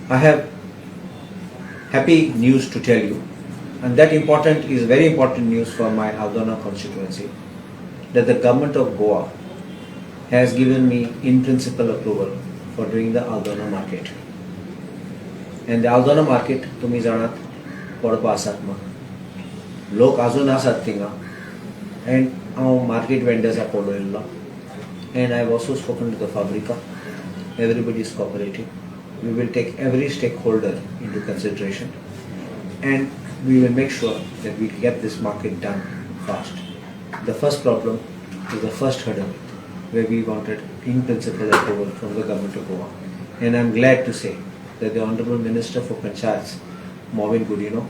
I have happy news to tell you, and that important is very important news for my Aldona constituency, that the government of Goa has given me in principle approval for doing the Aldona Market. And the Aldona Market, तुम्ही जाणात पडपा आसात मग लोक अजून आसात थिंगा and हांव market vendors पळयल्लो and I have also spoken to the Fabrica. Everybody is cooperating. We will take every stakeholder into consideration and we will make sure that we get this market done fast. The first problem is the first hurdle where we wanted in principle approval from the government of Goa, and I am glad to say that the Honorable Minister for Panchayats, Movin Gudino,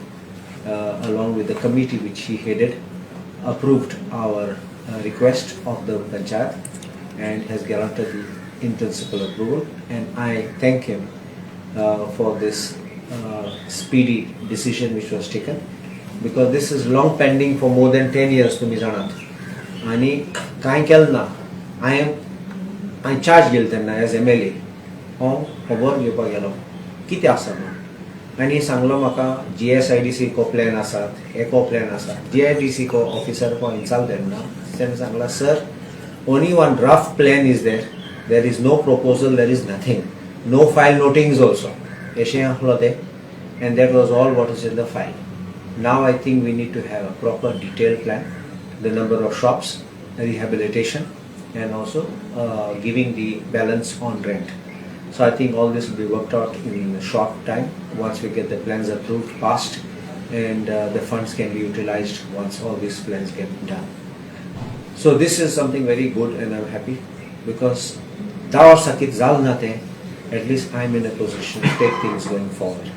along with the committee which he headed, approved our request of the Panchayat and has granted the in principle approval, and I thank him for this speedy decision which was taken, because this is long pending for more than 10 years to Mizanat. आणि काय केलं ना हांवें charge घेतलो तेन्ना as MLA हांव खबर घेवपाक गेलो कितें आसा म्हणून आनी सांगलो म्हाका GSIDC को प्लॅन आसात एको प्लॅन आसा GIDC को ऑफिसर को इंचाल तेन्ना तेणें Sangla sir only one draft plan is there is no proposal, there is nothing, no file notings also अशें आसलो तें, and that was all what is in the file. Now I think we need to have a proper detailed plan, the number of shops, rehabilitation, and also giving the balance on rent. So I think all this will be worked out in a short time once we get the plans approved, passed, and the funds can be utilized once all these plans get done. So this is something very good, and I'm happy because at least I'm in a position to take things going forward.